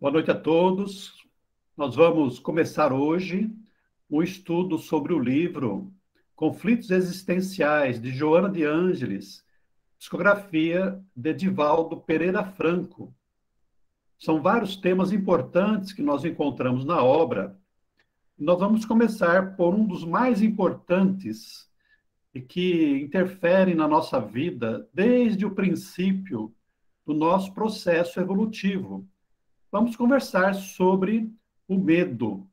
Boa noite a todos. Nós vamos começar hoje um estudo sobre o livro Conflitos Existenciais, de Joana de Ângeles, psicografia de Edivaldo Pereira Franco. São vários temas importantes que nós encontramos na obra. Nós vamos começar por um dos mais importantes e que interferem na nossa vida desde o princípio do nosso processo evolutivo. Vamos conversar sobre o medo.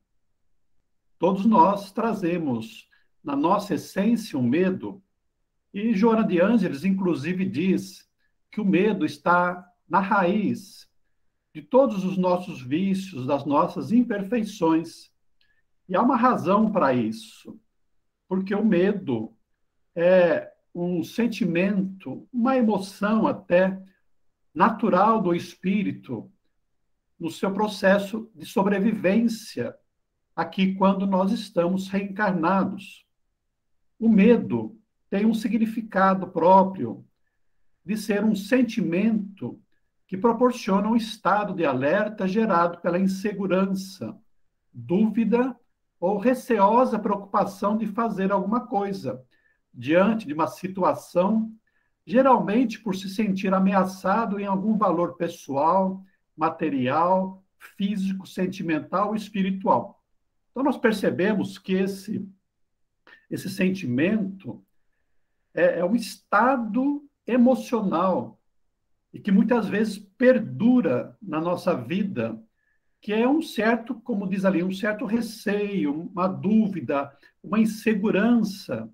Todos nós trazemos na nossa essência um medo, e Joana de Ângeles, inclusive, diz que o medo está na raiz de todos os nossos vícios, das nossas imperfeições. E há uma razão para isso, porque o medo é um sentimento, uma emoção até natural do espírito no seu processo de sobrevivência aqui quando nós estamos reencarnados. O medo tem um significado próprio de ser um sentimento que proporciona um estado de alerta gerado pela insegurança, dúvida ou receosa preocupação de fazer alguma coisa diante de uma situação, geralmente por se sentir ameaçado em algum valor pessoal, material, físico, sentimental e espiritual. Então, nós percebemos que esse sentimento é um estado emocional e que muitas vezes perdura na nossa vida, que é um certo, como diz ali, um certo receio, uma dúvida, uma insegurança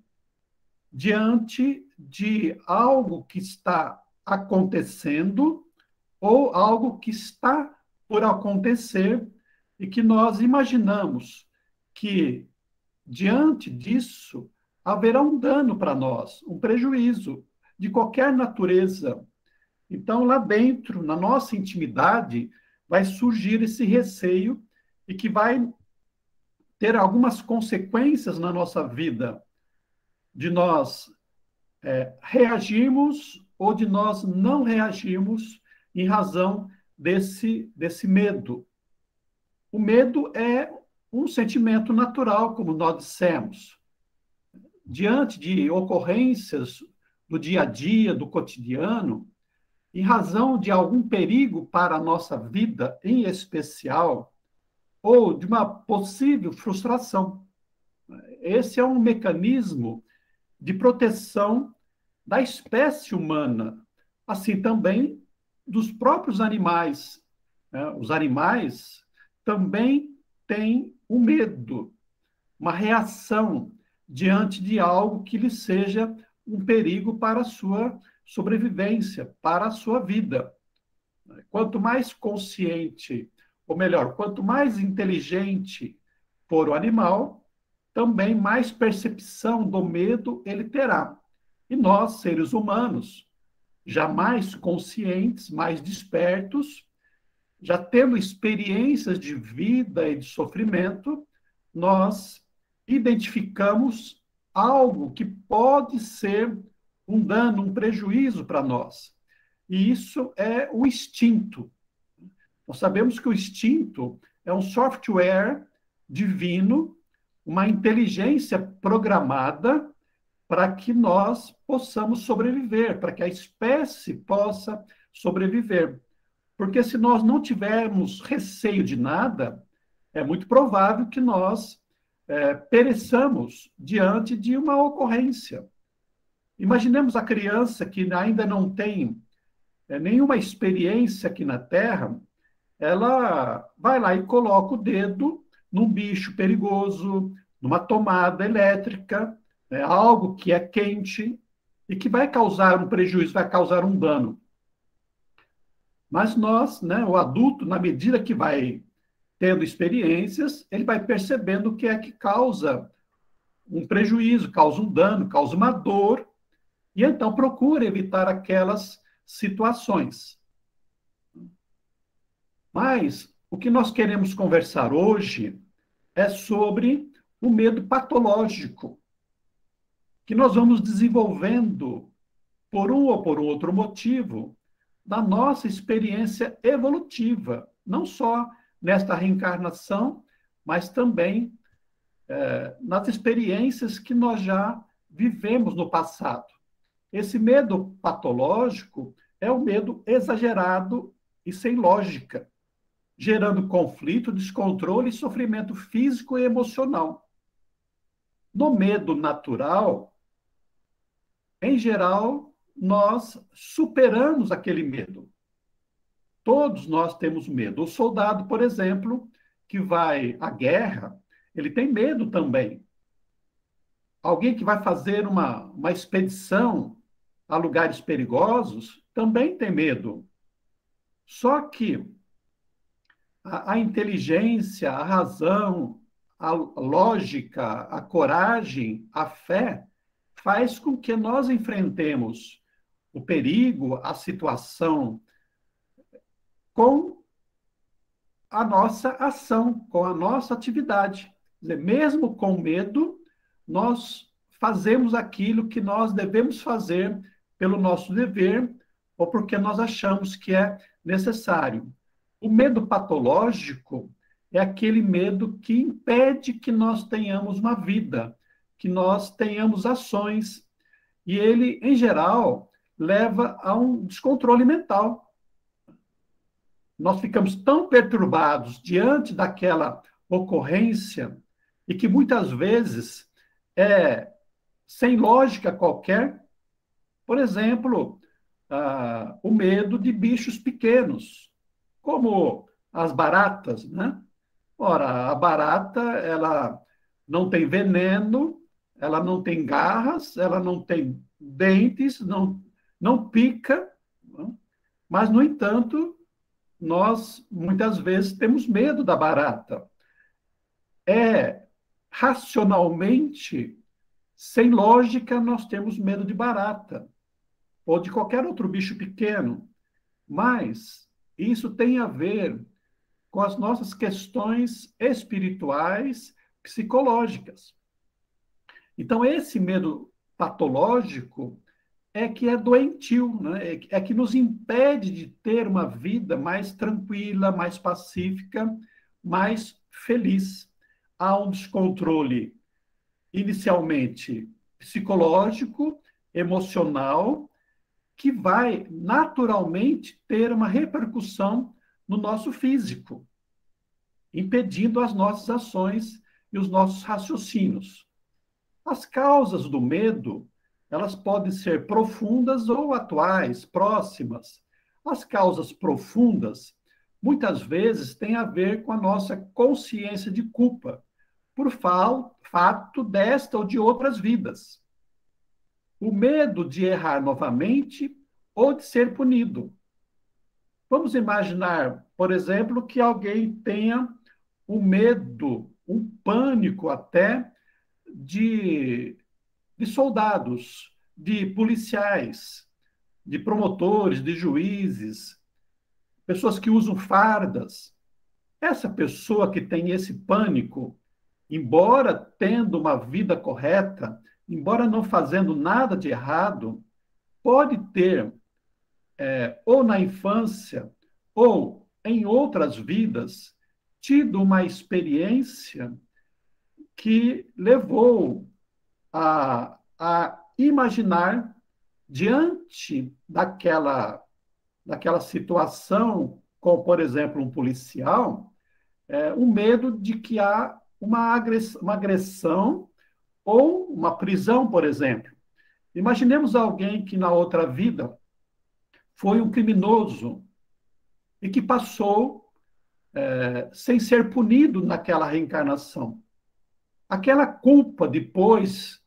diante de algo que está acontecendo ou algo que está por acontecer e que nós imaginamos que, diante disso, haverá um dano para nós, um prejuízo de qualquer natureza. Então, lá dentro, na nossa intimidade, vai surgir esse receio e que vai ter algumas consequências na nossa vida, de nós reagirmos ou de nós não reagirmos em razão desse medo. O medo é um sentimento natural, como nós dissemos. Diante de ocorrências do dia a dia, do cotidiano, em razão de algum perigo para a nossa vida, em especial, ou de uma possível frustração. Esse é um mecanismo de proteção da espécie humana, assim também dos próprios animais. Os animais também têm o medo, uma reação diante de algo que lhe seja um perigo para a sua sobrevivência, para a sua vida. Quanto mais consciente, ou melhor, quanto mais inteligente for o animal, também mais percepção do medo ele terá. E nós, seres humanos, já mais conscientes, mais despertos, já tendo experiências de vida e de sofrimento, nós identificamos algo que pode ser um dano, um prejuízo para nós. E isso é o instinto. Nós sabemos que o instinto é um software divino, uma inteligência programada para que nós possamos sobreviver, para que a espécie possa sobreviver. Porque se nós não tivermos receio de nada, é muito provável que nós pereçamos diante de uma ocorrência. Imaginemos a criança que ainda não tem nenhuma experiência aqui na Terra, ela vai lá e coloca o dedo num bicho perigoso, numa tomada elétrica, algo que é quente e que vai causar um prejuízo, vai causar um dano. Mas nós, o adulto, na medida que vai tendo experiências, ele vai percebendo o que é que causa um prejuízo, causa um dano, causa uma dor, e então procura evitar aquelas situações. Mas o que nós queremos conversar hoje é sobre o medo patológico, que nós vamos desenvolvendo por um ou por outro motivo, da nossa experiência evolutiva, não só nesta reencarnação, mas também nas experiências que nós já vivemos no passado. Esse medo patológico é o medo exagerado e sem lógica, gerando conflito, descontrole e sofrimento físico e emocional. No medo natural, em geral, nós superamos aquele medo. Todos nós temos medo. O soldado, por exemplo, que vai à guerra, ele tem medo também. Alguém que vai fazer uma expedição a lugares perigosos também tem medo. Só que a inteligência, a razão, a lógica, a coragem, a fé, faz com que nós enfrentemos o perigo, a situação, com a nossa ação, com a nossa atividade. Quer dizer, mesmo com medo, nós fazemos aquilo que nós devemos fazer pelo nosso dever ou porque nós achamos que é necessário. O medo patológico é aquele medo que impede que nós tenhamos uma vida, que nós tenhamos ações. E ele, em geral, leva a um descontrole mental. Nós ficamos tão perturbados diante daquela ocorrência e que muitas vezes é sem lógica qualquer. Por exemplo, o medo de bichos pequenos, como as baratas, né? Ora, a barata, ela não tem veneno, ela não tem garras, ela não tem dentes, não pica, né? Mas, no entanto, nós muitas vezes temos medo da barata. É racionalmente, sem lógica, nós temos medo de barata ou de qualquer outro bicho pequeno, mas isso tem a ver com as nossas questões espirituais, psicológicas. Então, esse medo patológico é que é doentio, né? É que nos impede de ter uma vida mais tranquila, mais pacífica, mais feliz. Há um descontrole, inicialmente psicológico, emocional, que vai naturalmente ter uma repercussão no nosso físico, impedindo as nossas ações e os nossos raciocínios. As causas do medo, elas podem ser profundas ou atuais, próximas. As causas profundas, muitas vezes, têm a ver com a nossa consciência de culpa, por fato desta ou de outras vidas. O medo de errar novamente ou de ser punido. Vamos imaginar, por exemplo, que alguém tenha um medo, um pânico até, de soldados, de policiais, de promotores, de juízes, pessoas que usam fardas. Essa pessoa que tem esse pânico, embora tendo uma vida correta, embora não fazendo nada de errado, pode ter, ou na infância, ou em outras vidas, tido uma experiência que levou a imaginar, diante daquela situação, como, por exemplo, um policial, o medo de que há uma agressão ou uma prisão, por exemplo. Imaginemos alguém que na outra vida foi um criminoso e que passou sem ser punido naquela reencarnação. Aquela culpa depois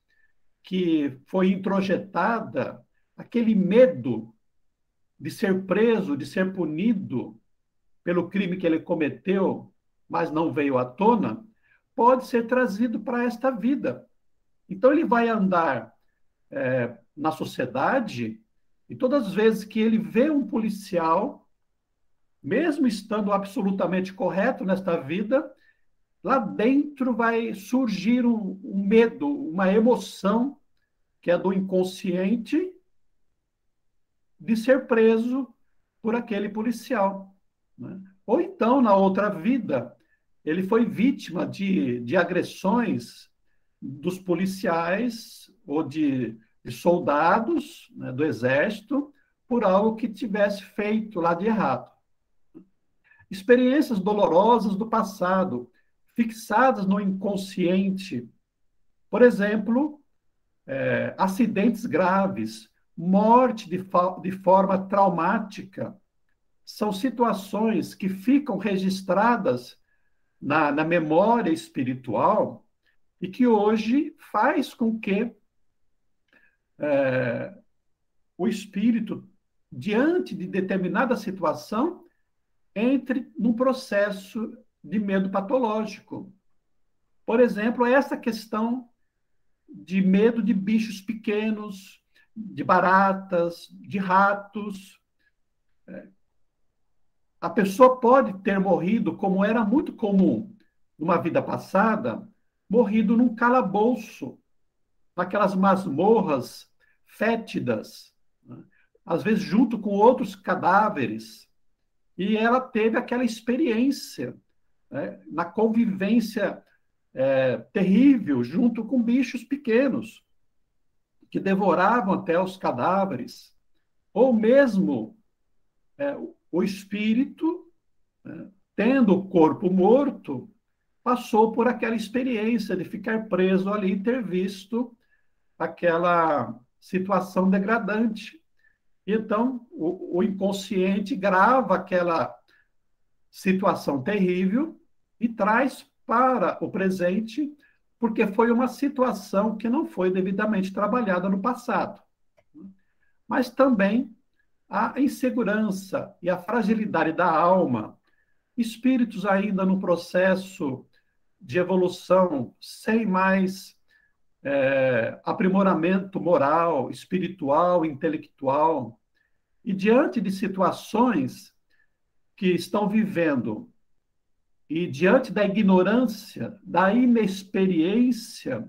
que foi introjetada, aquele medo de ser preso, de ser punido pelo crime que ele cometeu, mas não veio à tona, pode ser trazido para esta vida. Então, ele vai andar na sociedade e todas as vezes que ele vê um policial, mesmo estando absolutamente correto nesta vida, lá dentro vai surgir um medo, uma emoção, que é do inconsciente, de ser preso, por aquele policial, né? Ou então, na outra vida, ele foi vítima de agressões dos policiais ou de soldados, né, do exército, por algo que tivesse feito lá de errado. Experiências dolorosas do passado, fixadas no inconsciente. Por exemplo, acidentes graves, morte de forma traumática, são situações que ficam registradas na memória espiritual e que hoje faz com que o espírito, diante de determinada situação, entre num processo de medo patológico. Por exemplo, essa questão de medo de bichos pequenos, de baratas, de ratos. A pessoa pode ter morrido, como era muito comum numa vida passada, morrido num calabouço, naquelas masmorras fétidas, né? Às vezes junto com outros cadáveres. E ela teve aquela experiência, né, na convivência terrível junto com bichos pequenos, que devoravam até os cadáveres, ou mesmo o espírito, né, tendo o corpo morto, passou por aquela experiência de ficar preso ali e ter visto aquela situação degradante. Então, o inconsciente grava aquela situação terrível e traz para o presente, porque foi uma situação que não foi devidamente trabalhada no passado. Mas também a insegurança e a fragilidade da alma, espíritos ainda no processo de evolução, sem mais aprimoramento moral, espiritual, intelectual, e diante de situações que estão vivendo e diante da ignorância, da inexperiência,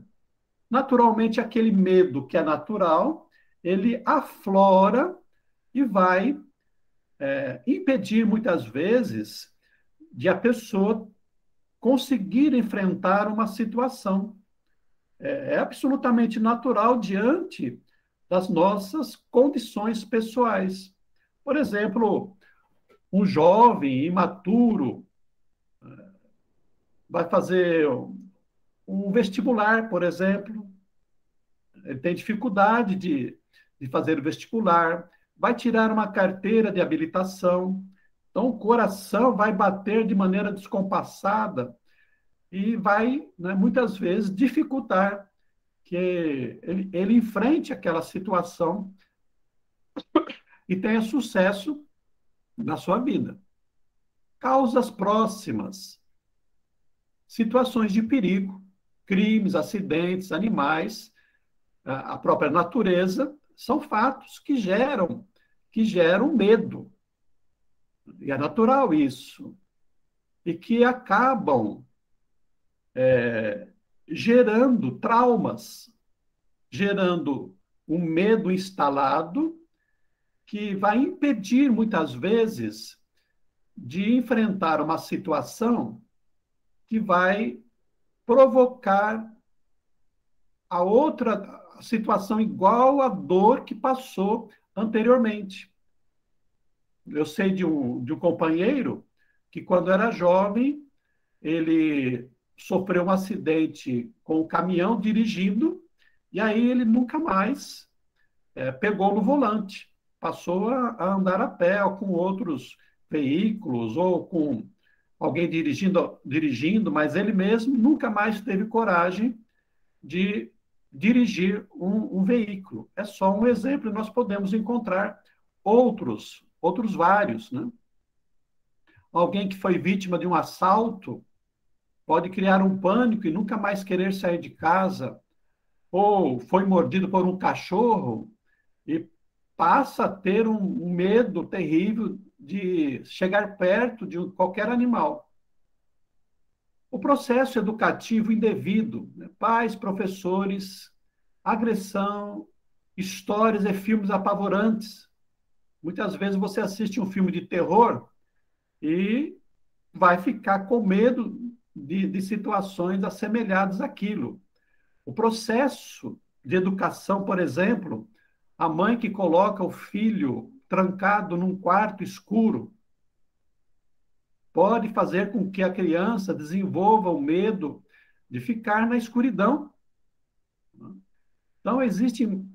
naturalmente aquele medo que é natural, ele aflora e vai impedir muitas vezes de a pessoa conseguir enfrentar uma situação. É absolutamente natural diante das nossas condições pessoais. Por exemplo, um jovem imaturo vai fazer um vestibular, por exemplo, ele tem dificuldade de fazer o vestibular, vai tirar uma carteira de habilitação, então o coração vai bater de maneira descompassada e vai, né, muitas vezes, dificultar que ele enfrente aquela situação e tenha sucesso na sua vida. Causas próximas, situações de perigo, crimes, acidentes, animais, a própria natureza, são fatos que geram medo. E é natural isso. E que acabam gerando traumas, gerando um medo instalado que vai impedir, muitas vezes, de enfrentar uma situação que vai provocar a outra situação igual à dor que passou anteriormente. Eu sei de um companheiro que, quando era jovem, ele sofreu um acidente com o caminhão dirigindo, e aí ele nunca mais pegou no volante. Passou a andar a pé, ou com outros veículos, ou com alguém dirigindo, mas ele mesmo nunca mais teve coragem de dirigir um veículo. É só um exemplo, e nós podemos encontrar outros vários, né? Alguém que foi vítima de um assalto pode criar um pânico e nunca mais querer sair de casa, ou foi mordido por um cachorro e passa a ter um medo terrível de chegar perto de qualquer animal. O processo educativo indevido, né? Pais, professores, agressão, histórias e filmes apavorantes, Muitas vezes você assiste um filme de terror e vai ficar com medo de situações assemelhadas àquilo. O processo de educação, por exemplo, a mãe que coloca o filho trancado num quarto escuro, pode fazer com que a criança desenvolva o medo de ficar na escuridão. Então, existem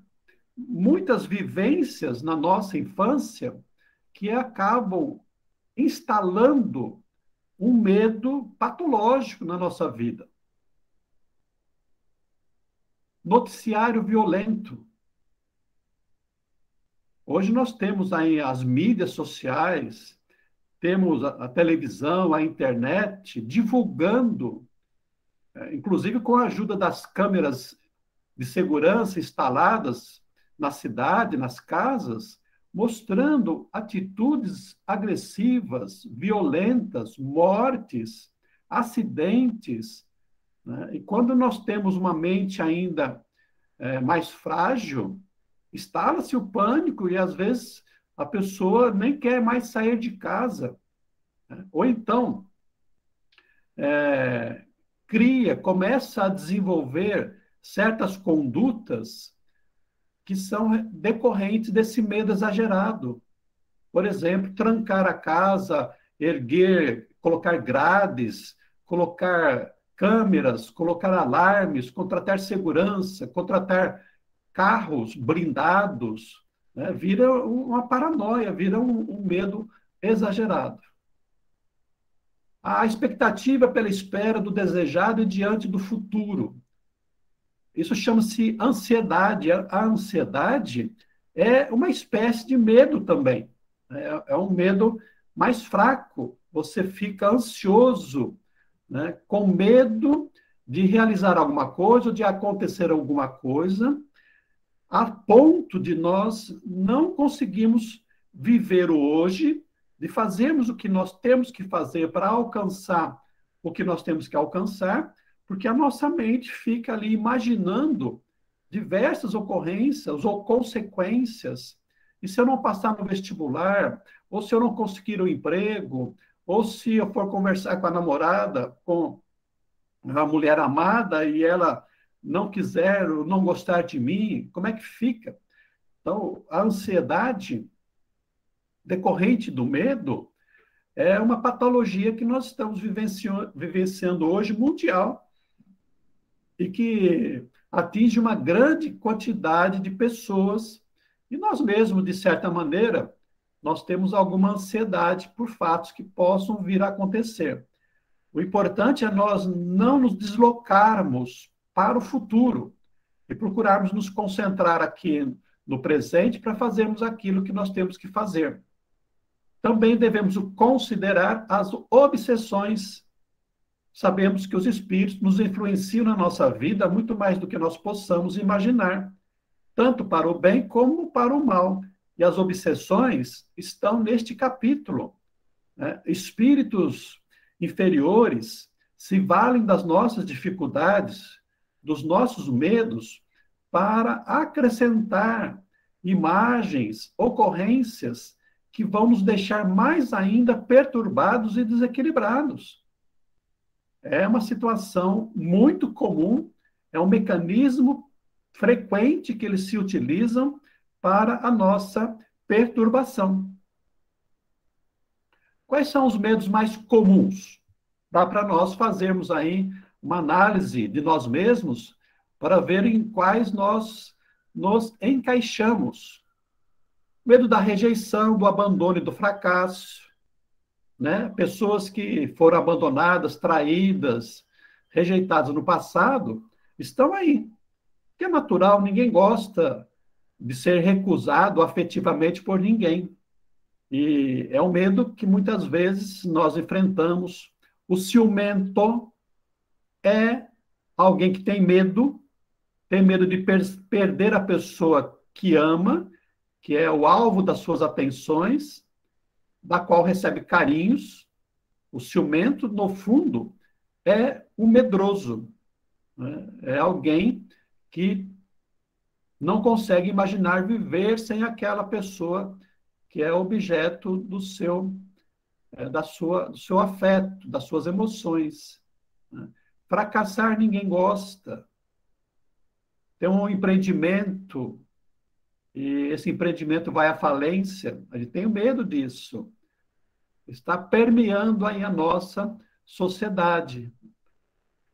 muitas vivências na nossa infância que acabam instalando um medo patológico na nossa vida. Noticiário violento. Hoje nós temos aí as mídias sociais, temos a televisão, a internet, divulgando, inclusive com a ajuda das câmeras de segurança instaladas na cidade, nas casas, mostrando atitudes agressivas, violentas, mortes, acidentes, né? E quando nós temos uma mente ainda mais frágil, instala-se o pânico e, às vezes, a pessoa nem quer mais sair de casa. Né? Ou então, começa a desenvolver certas condutas que são decorrentes desse medo exagerado. Por exemplo, trancar a casa, colocar grades, colocar câmeras, colocar alarmes, contratar segurança, contratar carros blindados, né? Vira uma paranoia, vira um medo exagerado. A expectativa pela espera do desejado e diante do futuro. Isso chama-se ansiedade. A ansiedade é uma espécie de medo também. É um medo mais fraco. Você fica ansioso, né? Com medo de realizar alguma coisa, ou de acontecer alguma coisa, a ponto de nós não conseguirmos viver o hoje, de fazermos o que nós temos que fazer para alcançar o que nós temos que alcançar, porque a nossa mente fica ali imaginando diversas ocorrências ou consequências. E se eu não passar no vestibular, ou se eu não conseguir um emprego, ou se eu for conversar com a namorada, com a mulher amada, e ela não quiser ou não gostar de mim, como é que fica? Então, a ansiedade decorrente do medo é uma patologia que nós estamos vivenciando hoje mundial e que atinge uma grande quantidade de pessoas. E nós mesmos, de certa maneira, nós temos alguma ansiedade por fatos que possam vir a acontecer. O importante é nós não nos deslocarmos para o futuro e procurarmos nos concentrar aqui no presente para fazermos aquilo que nós temos que fazer. Também devemos considerar as obsessões. Sabemos que os espíritos nos influenciam na nossa vida muito mais do que nós possamos imaginar, tanto para o bem como para o mal. E as obsessões estão neste capítulo, né? Espíritos inferiores se valem das nossas dificuldades, dos nossos medos, para acrescentar imagens, ocorrências que vão nos deixar mais ainda perturbados e desequilibrados. É uma situação muito comum, é um mecanismo frequente que eles se utilizam para a nossa perturbação. Quais são os medos mais comuns? Dá para nós fazermos aí uma análise de nós mesmos para ver em quais nós nos encaixamos. Medo da rejeição, do abandono e do fracasso, né? Pessoas que foram abandonadas, traídas, rejeitadas no passado, estão aí. Que é natural, ninguém gosta de ser recusado afetivamente por ninguém. E é um medo que muitas vezes nós enfrentamos. O ciumento é alguém que tem medo de perder a pessoa que ama, que é o alvo das suas atenções, da qual recebe carinhos. O ciumento, no fundo, é um medroso, né? É alguém que não consegue imaginar viver sem aquela pessoa que é objeto do seu afeto, das suas emoções. Né? Fracassar ninguém gosta. Ter um empreendimento e esse empreendimento vai à falência, a gente tem medo disso. Está permeando aí a nossa sociedade.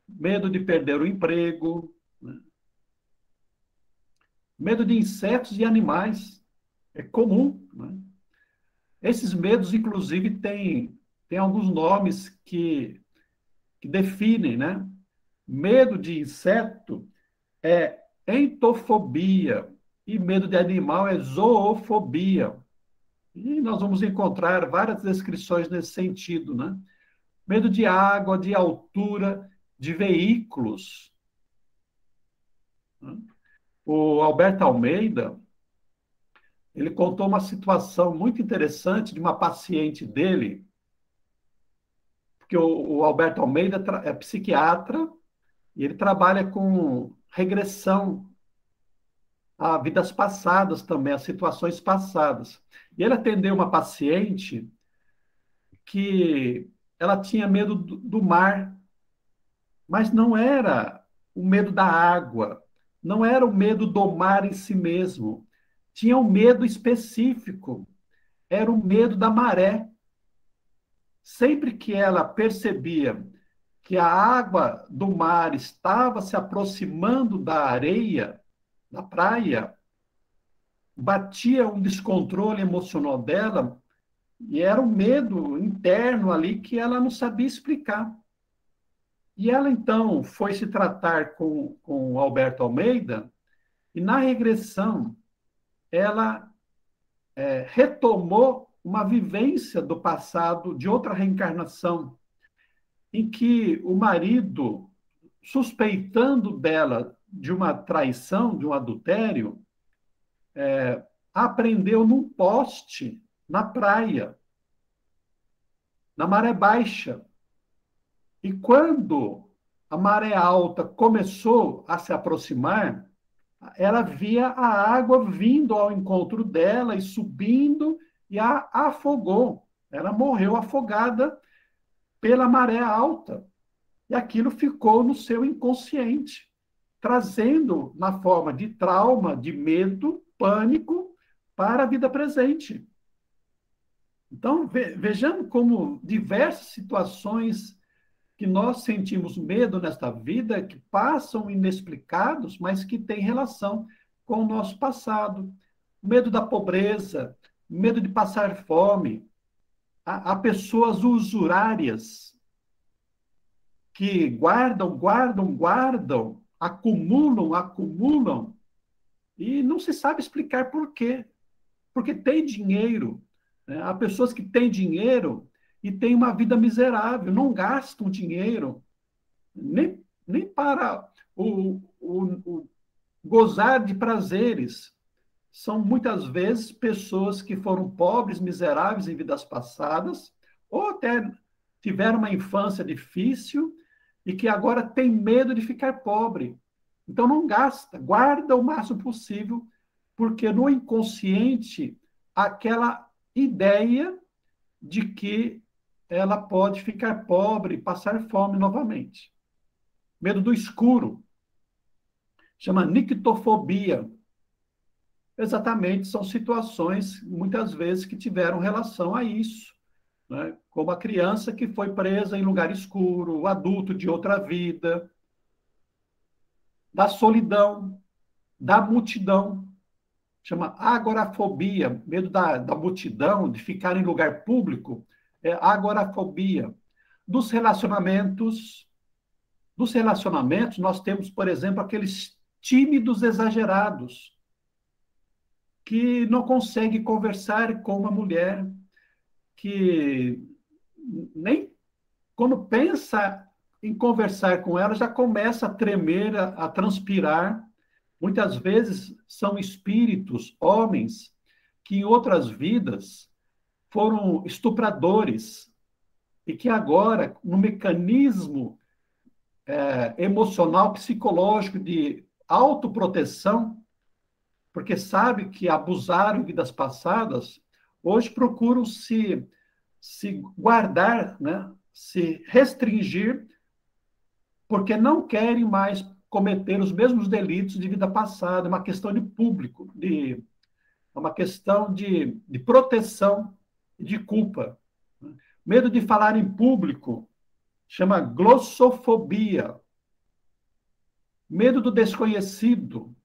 Medo de perder o emprego, né? Medo de insetos e animais. É comum, né? Esses medos, inclusive, têm alguns nomes que definem, né? Medo de inseto é entofobia e medo de animal é zoofobia. E nós vamos encontrar várias descrições nesse sentido, né? Medo de água, de altura, de veículos. Né? O Alberto Almeida, ele contou uma situação muito interessante de uma paciente dele, porque o Alberto Almeida é psiquiatra e ele trabalha com regressão a vidas passadas também, a situações passadas. E ele atendeu uma paciente que ela tinha medo do mar, mas não era o medo da água, não era o medo do mar em si mesmo. Tinha um medo específico, era o medo da maré. Sempre que ela percebia que a água do mar estava se aproximando da areia, da praia, batia um descontrole emocional dela e era um medo interno ali que ela não sabia explicar. E ela, então, foi se tratar com o Alberto Almeida e, na regressão, ela retomou uma vivência do passado, de outra reencarnação, em que o marido, suspeitando dela de uma traição, de um adultério, a prendeu num poste na praia, na maré baixa. E quando a maré alta começou a se aproximar, ela via a água vindo ao encontro dela e subindo e a afogou. Ela morreu afogada pela maré alta. E aquilo ficou no seu inconsciente, trazendo na forma de trauma, de medo, pânico para a vida presente. Então, vejamos como diversas situações que nós sentimos medo nesta vida, que passam inexplicados, mas que têm relação com o nosso passado. Medo da pobreza, medo de passar fome. Há pessoas usurárias que guardam, acumulam, e não se sabe explicar por quê. Porque tem dinheiro. Né? Há pessoas que têm dinheiro e têm uma vida miserável, não gastam dinheiro nem para o gozar de prazeres. São muitas vezes pessoas que foram pobres, miseráveis em vidas passadas, ou até tiveram uma infância difícil e que agora tem medo de ficar pobre. Então não gasta, guarda o máximo possível, porque no inconsciente aquela ideia de que ela pode ficar pobre, passar fome novamente. Medo do escuro, chama nictofobia. Exatamente, são situações, muitas vezes, que tiveram relação a isso. Né? Como a criança que foi presa em lugar escuro, o adulto de outra vida, da solidão, da multidão. Chama agorafobia, medo da multidão, de ficar em lugar público, é agorafobia. Dos relacionamentos, nós temos, por exemplo, aqueles tímidos exagerados, que não consegue conversar com uma mulher, que nem quando pensa em conversar com ela, já começa a tremer, a transpirar. Muitas vezes são espíritos, homens, que em outras vidas foram estupradores e que agora, no mecanismo emocional, psicológico de autoproteção, porque sabe que abusaram em vidas passadas, hoje procuram se guardar, né? Se restringir, porque não querem mais cometer os mesmos delitos de vida passada. É uma questão de público, é uma questão de proteção e de culpa. Medo de falar em público chama glossofobia. Medo do desconhecido,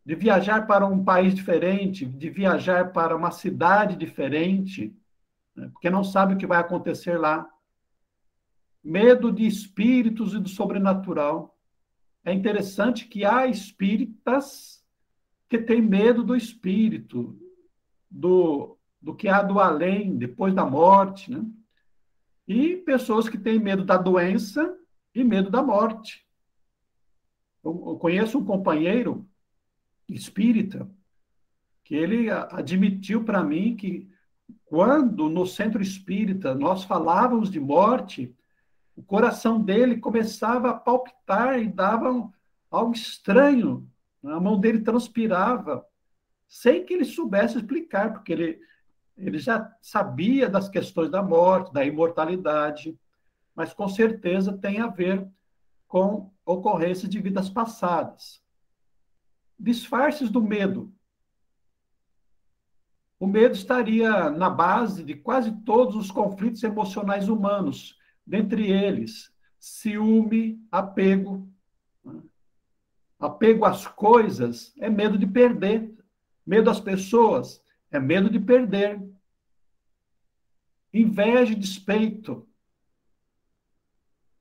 de viajar para um país diferente, de viajar para uma cidade diferente, né, porque não sabe o que vai acontecer lá. Medo de espíritos e do sobrenatural. É interessante que há espíritas que têm medo do espírito, do que há do além, depois da morte, né? E pessoas que têm medo da doença e medo da morte. Eu conheço um companheiro espírita que ele admitiu para mim que quando no centro espírita nós falávamos de morte, o coração dele começava a palpitar e dava algo estranho. A mão dele transpirava, sem que ele soubesse explicar, porque ele já sabia das questões da morte, da imortalidade, mas com certeza tem a ver com ocorrências de vidas passadas. Disfarces do medo. O medo estaria na base de quase todos os conflitos emocionais humanos, dentre eles ciúme, apego. Apego às coisas é medo de perder. Medo às pessoas é medo de perder. Inveja e despeito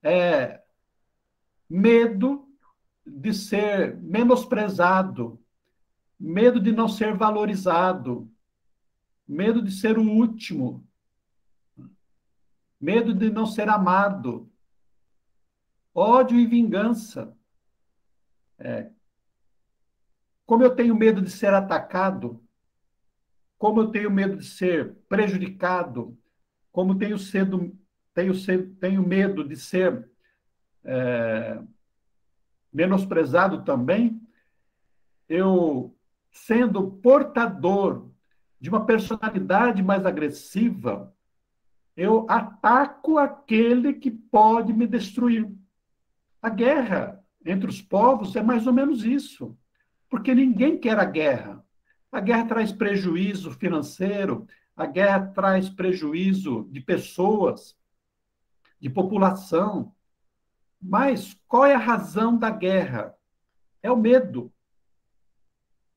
é medo de ser menosprezado, medo de não ser valorizado, medo de ser o último, medo de não ser amado, ódio e vingança. Como eu tenho medo de ser atacado, como eu tenho medo de ser prejudicado, como tenho medo de ser menosprezado também, eu, sendo portador de uma personalidade mais agressiva, eu ataco aquele que pode me destruir. A guerra entre os povos é mais ou menos isso, porque ninguém quer a guerra. A guerra traz prejuízo financeiro, a guerra traz prejuízo de pessoas, de população. Mas qual é a razão da guerra? É o medo.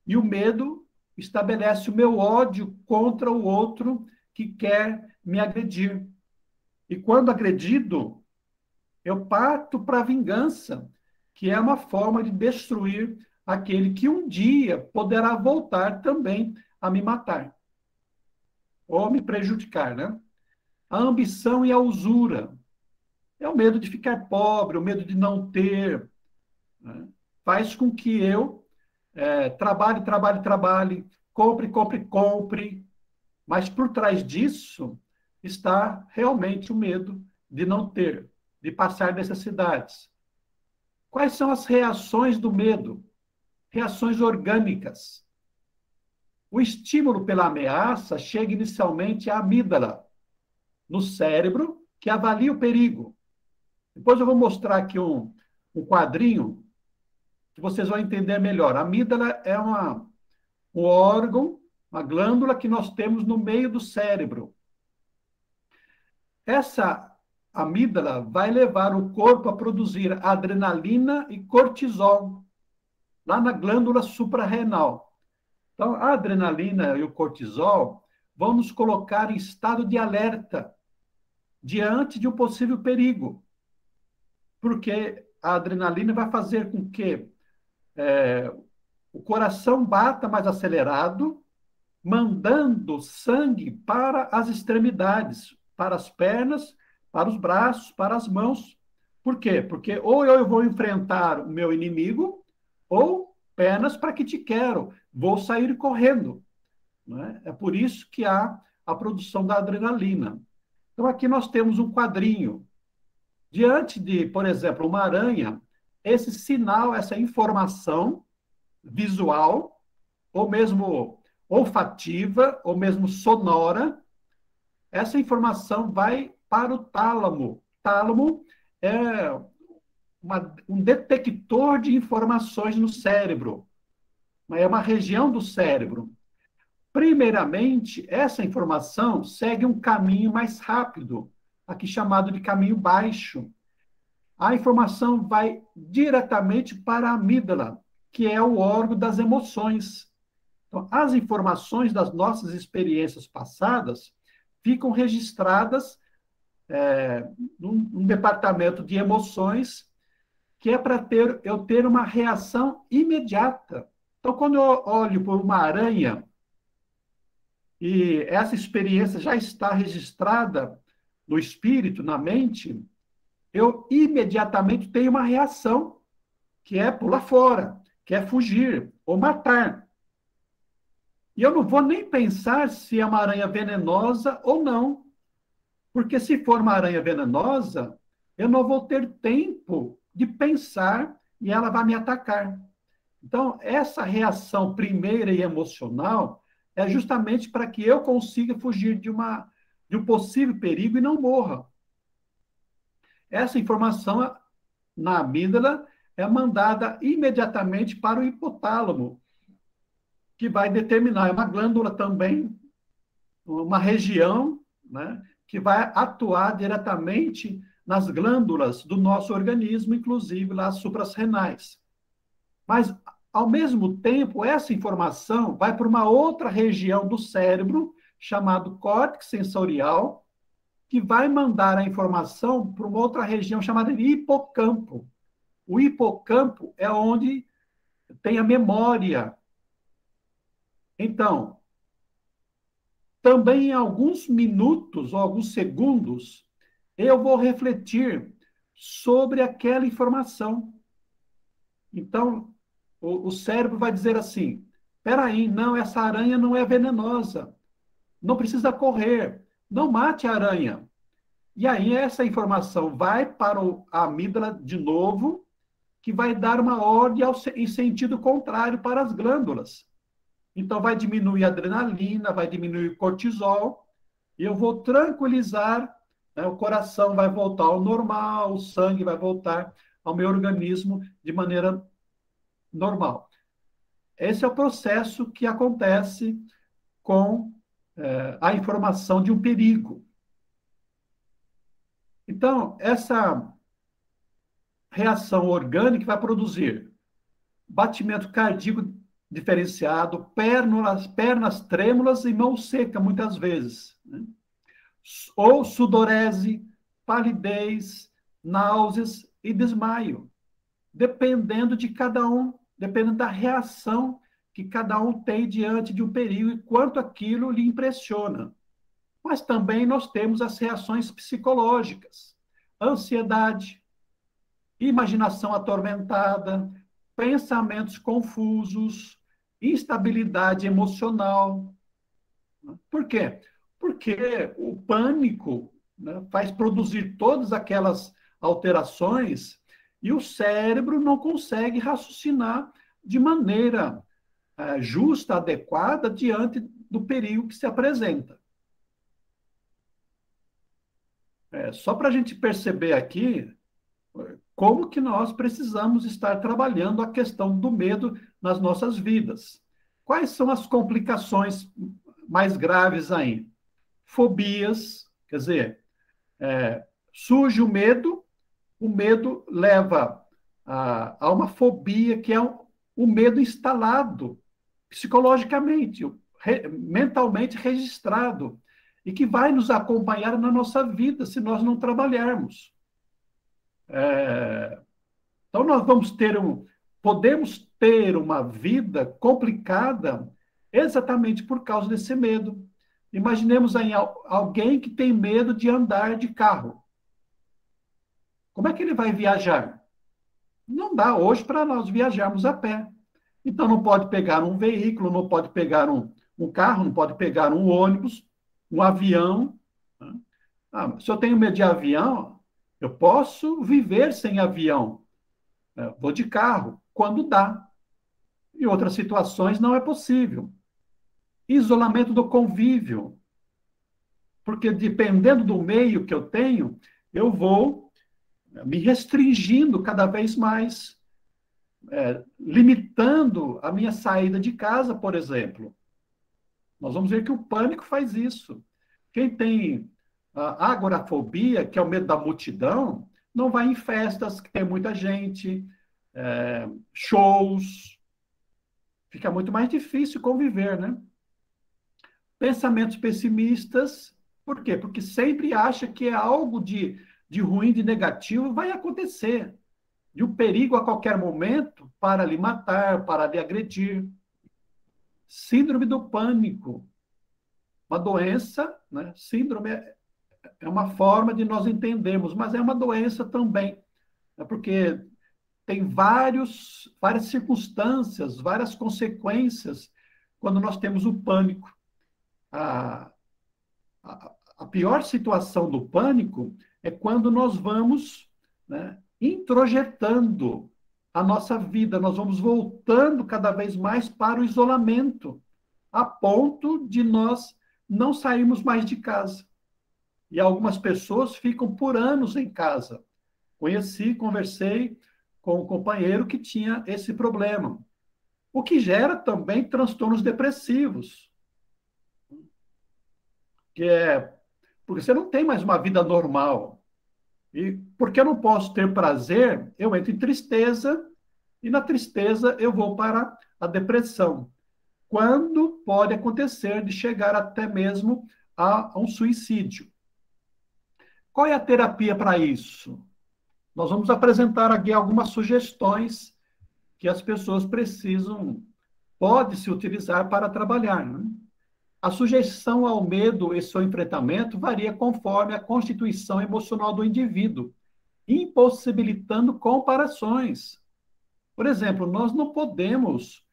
E o medo estabelece o meu ódio contra o outro que quer me agredir. E quando agredido, eu parto para a vingança, que é uma forma de destruir aquele que um dia poderá voltar também a me matar ou me prejudicar, né? A ambição e a usura é o medo de ficar pobre, o medo de não ter, né? Faz com que eu trabalhe, trabalhe, trabalhe, compre, compre, compre, mas por trás disso está realmente o medo de não ter, de passar necessidades. Quais são as reações do medo? Reações orgânicas. O estímulo pela ameaça chega inicialmente à amígdala, no cérebro, que avalia o perigo. Depois eu vou mostrar aqui um quadrinho que vocês vão entender melhor. A amígdala é um órgão, uma glândula que nós temos no meio do cérebro. Essa amígdala vai levar o corpo a produzir adrenalina e cortisol, lá na glândula suprarrenal. Então, a adrenalina e o cortisol vão nos colocar em estado de alerta diante de um possível perigo, porque a adrenalina vai fazer com que o coração bata mais acelerado, mandando sangue para as extremidades, para as pernas, para os braços, para as mãos. Por quê? Porque ou eu vou enfrentar o meu inimigo, ou pernas para que te quero, vou sair correndo. Não é? É por isso que há a produção da adrenalina. Então, aqui nós temos um quadrinho. Diante de, por exemplo, uma aranha, esse sinal, essa informação visual, ou mesmo olfativa ou mesmo sonora, essa informação vai para o tálamo. Tálamo é um detector de informações no cérebro, é uma região do cérebro. Primeiramente, essa informação segue um caminho mais rápido, aqui chamado de caminho baixo. A informação vai diretamente para a amígdala, que é o órgão das emoções. Então, as informações das nossas experiências passadas ficam registradas num departamento de emoções, que é para eu ter uma reação imediata. Então, quando eu olho por uma aranha, e essa experiência já está registrada no espírito, na mente, eu imediatamente tenho uma reação, que é pular fora, que é fugir ou matar. E eu não vou nem pensar se é uma aranha venenosa ou não, porque se for uma aranha venenosa, eu não vou ter tempo de pensar e ela vai me atacar. Então, essa reação primeira e emocional é justamente para que eu consiga fugir de um possível perigo e não morra. Essa informação na amígdala é mandada imediatamente para o hipotálamo, que vai determinar, é uma glândula também, uma região, né, que vai atuar diretamente nas glândulas do nosso organismo, inclusive lá as suprarrenais. Mas, ao mesmo tempo, essa informação vai para uma outra região do cérebro, chamado córtex sensorial, que vai mandar a informação para uma outra região chamada de hipocampo. O hipocampo é onde tem a memória. Então, também em alguns minutos ou alguns segundos, eu vou refletir sobre aquela informação. Então, o cérebro vai dizer assim: espera aí, não, essa aranha não é venenosa, não precisa correr, não mate a aranha. E aí essa informação vai para a amígdala de novo, que vai dar uma ordem em sentido contrário para as glândulas. Então vai diminuir a adrenalina, vai diminuir o cortisol, e eu vou tranquilizar, né, o coração vai voltar ao normal, o sangue vai voltar ao meu organismo de maneira normal. Esse é o processo que acontece com a informação de um perigo. Então, essa reação orgânica vai produzir batimento cardíaco diferenciado, pernas trêmulas e mão seca, muitas vezes, né? Ou sudorese, palidez, náuseas e desmaio, dependendo de cada um, dependendo da reação que cada um tem diante de um perigo e quanto aquilo lhe impressiona. Mas também nós temos as reações psicológicas: ansiedade, imaginação atormentada, pensamentos confusos, instabilidade emocional. Por quê? Porque o pânico, né, faz produzir todas aquelas alterações e o cérebro não consegue raciocinar de maneira justa, adequada, diante do perigo que se apresenta. Só para a gente perceber aqui como que nós precisamos estar trabalhando a questão do medo nas nossas vidas. Quais são as complicações mais graves aí? Fobias, quer dizer, surge o medo leva a uma fobia, que é um medo instalado psicologicamente, mentalmente registrado, e que vai nos acompanhar na nossa vida se nós não trabalharmos. Então, nós podemos ter uma vida complicada exatamente por causa desse medo. Imaginemos aí alguém que tem medo de andar de carro. Como é que ele vai viajar? Não dá hoje para nós viajarmos a pé. Então, não pode pegar um veículo, não pode pegar um carro, não pode pegar um ônibus, um avião. Se eu tenho medo de avião, eu posso viver sem avião. Vou de carro, quando dá. Em outras situações, não é possível. isolamento do convívio, porque dependendo do meio que eu tenho, eu vou me restringindo cada vez mais, limitando a minha saída de casa, por exemplo. Nós vamos ver que o pânico faz isso. Quem tem a agorafobia, que é o medo da multidão, não vai em festas que tem muita gente, shows. Fica muito mais difícil conviver, né? Pensamentos pessimistas, por quê? Porque sempre acha que é algo de ruim, de negativo, vai acontecer. De um perigo a qualquer momento para lhe matar, para lhe agredir. Síndrome do pânico. Uma doença, né? Síndrome é uma forma de nós entendermos, mas é uma doença também. Porque tem várias circunstâncias, várias consequências quando nós temos o pânico. A, a pior situação do pânico é quando nós vamos, né, introjetando a nossa vida, nós vamos voltando cada vez mais para o isolamento, a ponto de nós não sairmos mais de casa. E algumas pessoas ficam por anos em casa. Conversei com um companheiro que tinha esse problema, o que gera também transtornos depressivos, que é porque você não tem mais uma vida normal. E porque eu não posso ter prazer, eu entro em tristeza, e na tristeza eu vou para a depressão. Quando pode acontecer de chegar até mesmo a um suicídio. Qual é a terapia para isso? Nós vamos apresentar aqui algumas sugestões que as pessoas precisam, pode se utilizar para trabalhar, né? A sujeição ao medo e seu enfrentamento varia conforme a constituição emocional do indivíduo, impossibilitando comparações. Por exemplo, nós não podemos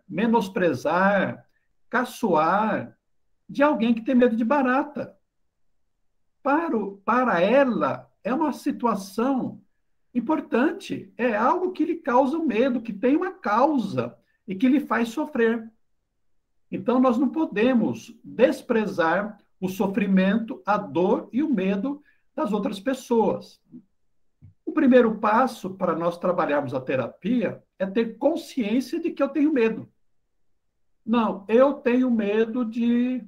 menosprezar, caçoar de alguém que tem medo de barata. Para ela, é uma situação importante, é algo que lhe causa medo, que tem uma causa e que lhe faz sofrer. Então, nós não podemos desprezar o sofrimento, a dor e o medo das outras pessoas. O primeiro passo para nós trabalharmos a terapia é ter consciência de que eu tenho medo. Não, eu tenho medo de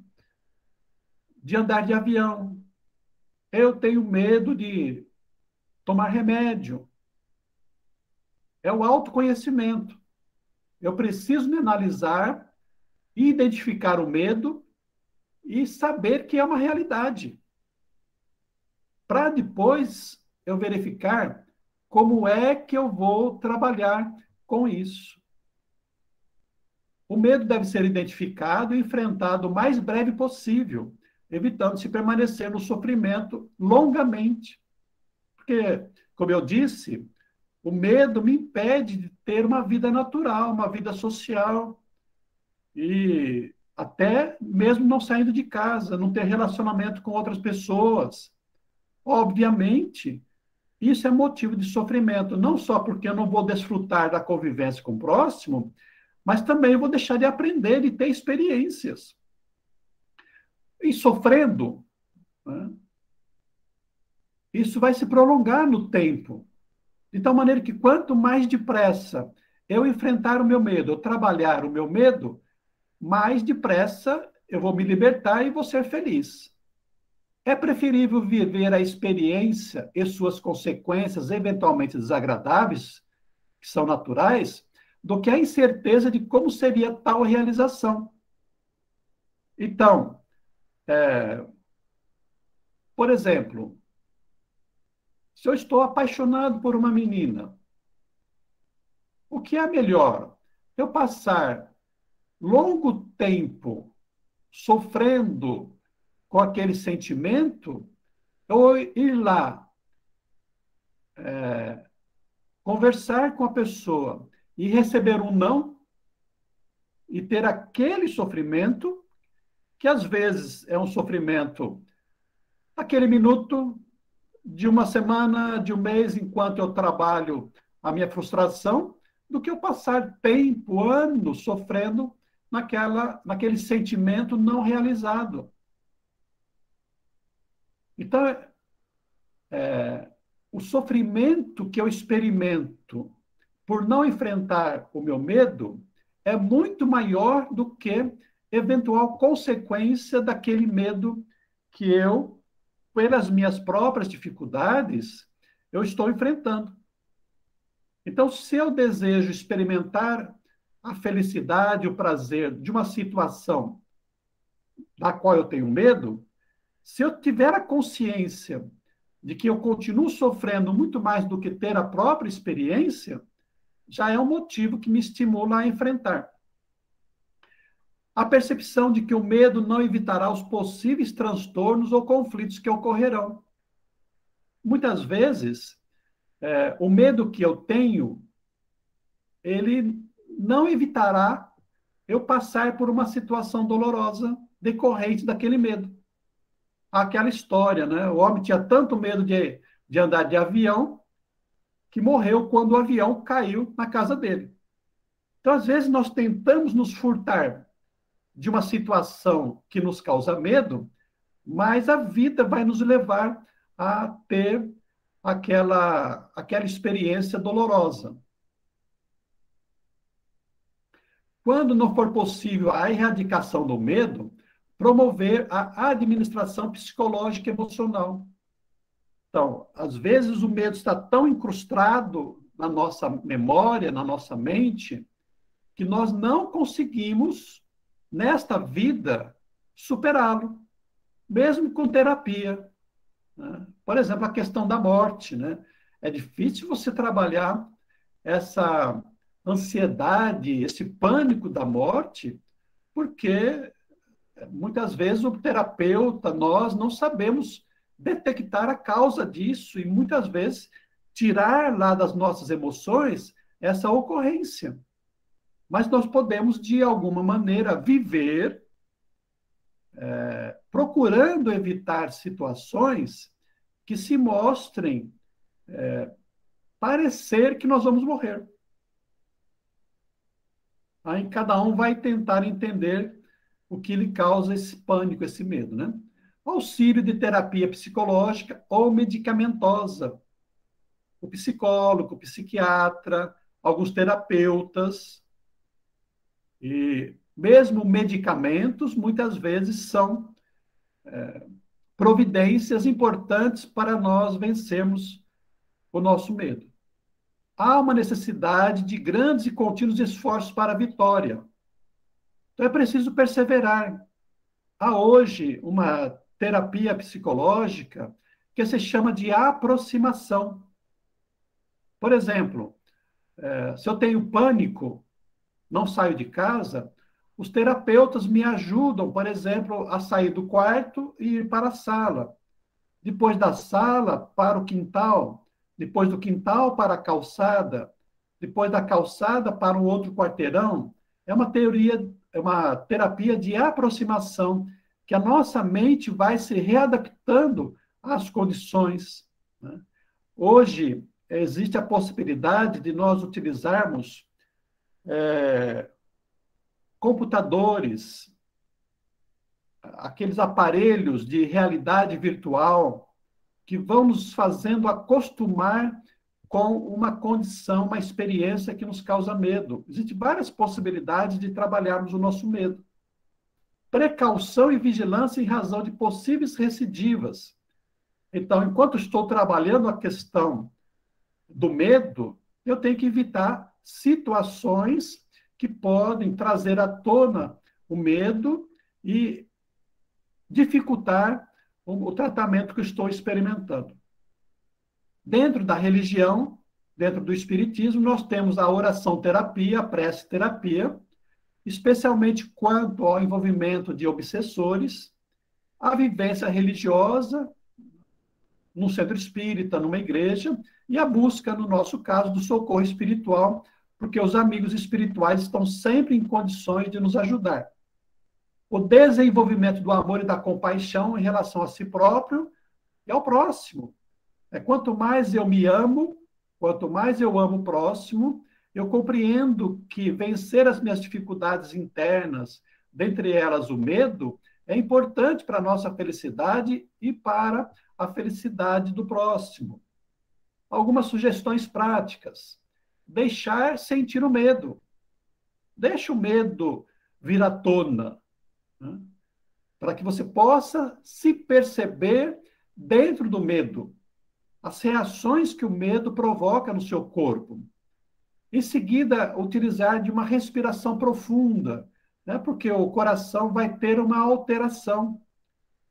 andar de avião. Eu tenho medo de tomar remédio. É o autoconhecimento. Eu preciso me analisar, identificar o medo e saber que é uma realidade. Para depois eu verificar como é que eu vou trabalhar com isso. O medo deve ser identificado e enfrentado o mais breve possível, evitando-se permanecer no sofrimento longamente. Porque, como eu disse, o medo me impede de ter uma vida natural, uma vida social, e até mesmo não saindo de casa, não ter relacionamento com outras pessoas. Obviamente, isso é motivo de sofrimento, não só porque eu não vou desfrutar da convivência com o próximo, mas também eu vou deixar de aprender e ter experiências. E sofrendo, né, isso vai se prolongar no tempo, de tal maneira que quanto mais depressa eu enfrentar o meu medo, eu trabalhar o meu medo, mais depressa eu vou me libertar e vou ser feliz. É preferível viver a experiência e suas consequências eventualmente desagradáveis, que são naturais, do que a incerteza de como seria tal realização. Então, por exemplo, se eu estou apaixonado por uma menina, o que é melhor? Eu passar longo tempo sofrendo com aquele sentimento, ou ir lá, conversar com a pessoa e receber um não, e ter aquele sofrimento, que às vezes é um sofrimento, aquele minuto, de uma semana, de um mês, enquanto eu trabalho a minha frustração, do que eu passar tempo, anos, sofrendo naquele sentimento não realizado. Então, o sofrimento que eu experimento por não enfrentar o meu medo é muito maior do que eventual consequência daquele medo que eu, pelas minhas próprias dificuldades, eu estou enfrentando. Então, se eu desejo experimentar a felicidade, o prazer de uma situação da qual eu tenho medo, se eu tiver a consciência de que eu continuo sofrendo muito mais do que ter a própria experiência, já é um motivo que me estimula a enfrentar. A percepção de que o medo não evitará os possíveis transtornos ou conflitos que ocorrerão. Muitas vezes, o medo que eu tenho, ele não evitará eu passar por uma situação dolorosa decorrente daquele medo. Aquela história, né? O homem tinha tanto medo de andar de avião que morreu quando o avião caiu na casa dele. Então, às vezes, nós tentamos nos furtar de uma situação que nos causa medo, mas a vida vai nos levar a ter aquela experiência dolorosa. Quando não for possível a erradicação do medo, promover a administração psicológica e emocional. Então, às vezes o medo está tão incrustado na nossa memória, na nossa mente, que nós não conseguimos, nesta vida, superá-lo, mesmo com terapia, né? Por exemplo, a questão da morte, né? É difícil você trabalhar essa ansiedade, esse pânico da morte, porque muitas vezes o terapeuta, nós não sabemos detectar a causa disso e muitas vezes tirar lá das nossas emoções essa ocorrência. Mas nós podemos, de alguma maneira, viver procurando evitar situações que se mostrem parecer que nós vamos morrer. Aí cada um vai tentar entender o que lhe causa esse pânico, esse medo, né? Auxílio de terapia psicológica ou medicamentosa. O psicólogo, o psiquiatra, alguns terapeutas, e mesmo medicamentos, muitas vezes são providências importantes para nós vencermos o nosso medo. Há uma necessidade de grandes e contínuos esforços para a vitória. Então é preciso perseverar. Há hoje uma terapia psicológica que se chama de aproximação. Por exemplo, se eu tenho pânico, não saio de casa, os terapeutas me ajudam, por exemplo, a sair do quarto e ir para a sala. Depois da sala, para o quintal. Depois do quintal, para a calçada. Depois da calçada, para um outro quarteirão. É uma terapia de aproximação, que a nossa mente vai se readaptando às condições, né? Hoje, existe a possibilidade de nós utilizarmos computadores, aqueles aparelhos de realidade virtual que vão nos fazendo acostumar com uma condição, uma experiência que nos causa medo. Existem várias possibilidades de trabalharmos o nosso medo. Precaução e vigilância em razão de possíveis recidivas. Então, enquanto estou trabalhando a questão do medo, eu tenho que evitar situações que podem trazer à tona o medo e dificultar o tratamento que eu estou experimentando. Dentro da religião, dentro do espiritismo, nós temos a oração-terapia, a prece-terapia, especialmente quanto ao envolvimento de obsessores, a vivência religiosa, num centro espírita, numa igreja, e a busca, no nosso caso, do socorro espiritual, porque os amigos espirituais estão sempre em condições de nos ajudar. O desenvolvimento do amor e da compaixão em relação a si próprio e ao próximo. Quanto mais eu me amo, quanto mais eu amo o próximo, Eu compreendo que vencer as minhas dificuldades internas, dentre elas o medo, é importante para a nossa felicidade e para a felicidade do próximo. Algumas sugestões práticas. Deixar sentir o medo. Deixa o medo vir à tona, né? Para que você possa se perceber dentro do medo, as reações que o medo provoca no seu corpo. Em seguida, utilizar de uma respiração profunda, né? Porque o coração vai ter uma alteração.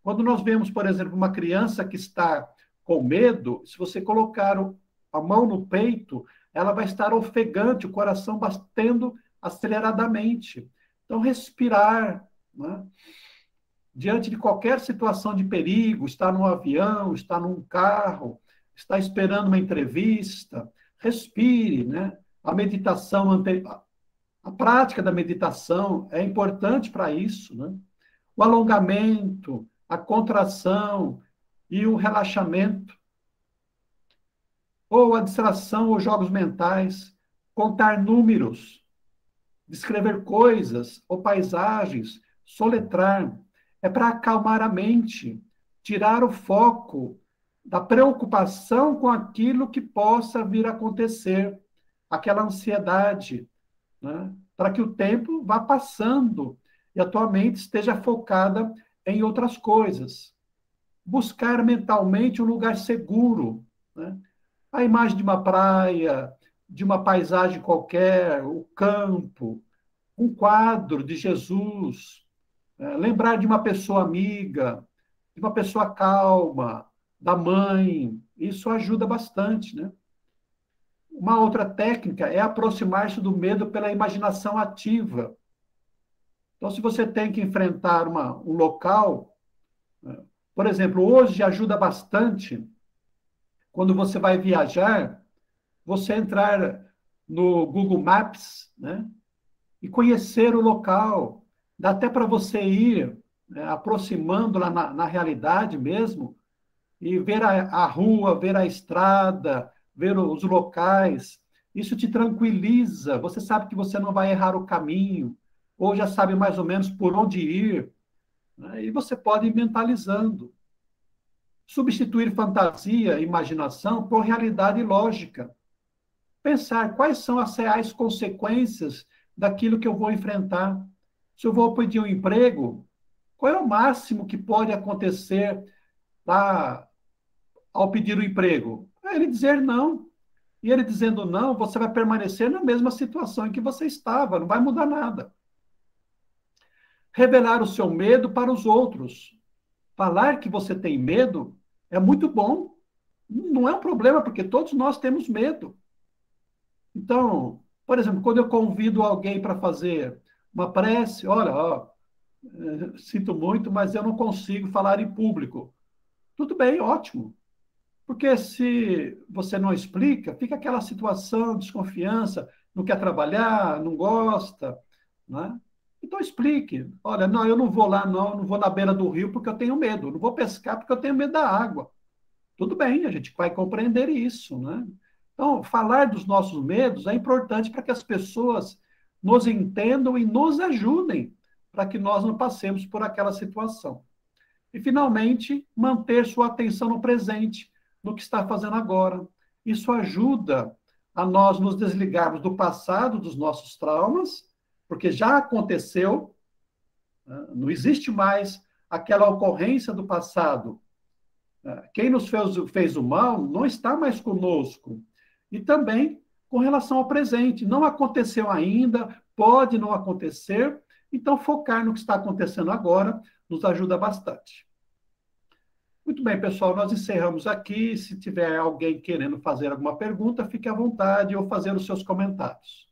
Quando nós vemos, por exemplo, uma criança que está com medo, se você colocar a mão no peito, ela vai estar ofegante, o coração batendo aceleradamente. Então, respirar, né? Diante de qualquer situação de perigo, está num avião, está num carro, está esperando uma entrevista, respire, né? A meditação, a prática da meditação é importante para isso, né? O alongamento, a contração e o relaxamento, ou a distração ou jogos mentais, contar números, descrever coisas ou paisagens, soletrar, é para acalmar a mente, tirar o foco da preocupação com aquilo que possa vir a acontecer, aquela ansiedade, né? Para que o tempo vá passando e a tua mente esteja focada em outras coisas. Buscar mentalmente um lugar seguro, né? A imagem de uma praia, de uma paisagem qualquer, o campo, um quadro de Jesus, lembrar de uma pessoa amiga, de uma pessoa calma, da mãe, isso ajuda bastante, né? Uma outra técnica é aproximar-se do medo pela imaginação ativa. Então, se você tem que enfrentar um local, por exemplo, hoje ajuda bastante, quando você vai viajar, você entrar no Google Maps, né, e conhecer o local. Dá até para você ir, né, aproximando lá na realidade mesmo, e ver a rua, ver a estrada, ver os locais. Isso te tranquiliza. Você sabe que você não vai errar o caminho, ou já sabe mais ou menos por onde ir, né? E você pode ir mentalizando. Substituir fantasia, imaginação, por realidade lógica. Pensar quais são as reais consequências daquilo que eu vou enfrentar. Se eu vou pedir um emprego, qual é o máximo que pode acontecer lá ao pedir o emprego? É ele dizer não. E ele dizendo não, você vai permanecer na mesma situação em que você estava, não vai mudar nada. Revelar o seu medo para os outros. Falar que você tem medo é muito bom. Não é um problema, porque todos nós temos medo. Então, por exemplo, quando eu convido alguém para fazer uma prece, olha, ó, sinto muito, mas eu não consigo falar em público. Tudo bem, ótimo. Porque se você não explica, fica aquela situação, desconfiança, não quer trabalhar, não gosta, né? Então explique. Olha, não, eu não vou lá, não vou na beira do rio porque eu tenho medo, não vou pescar porque eu tenho medo da água. Tudo bem, a gente vai compreender isso, né? Então, falar dos nossos medos é importante para que as pessoas nos entendam e nos ajudem para que nós não passemos por aquela situação. E, finalmente, manter sua atenção no presente, no que está fazendo agora. Isso ajuda a nós nos desligarmos do passado, dos nossos traumas, porque já aconteceu, né? Não existe mais aquela ocorrência do passado. Quem nos fez o mal não está mais conosco. E também com relação ao presente. Não aconteceu ainda, pode não acontecer, então focar no que está acontecendo agora nos ajuda bastante. Muito bem, pessoal, nós encerramos aqui. Se tiver alguém querendo fazer alguma pergunta, fique à vontade ou fazer os seus comentários.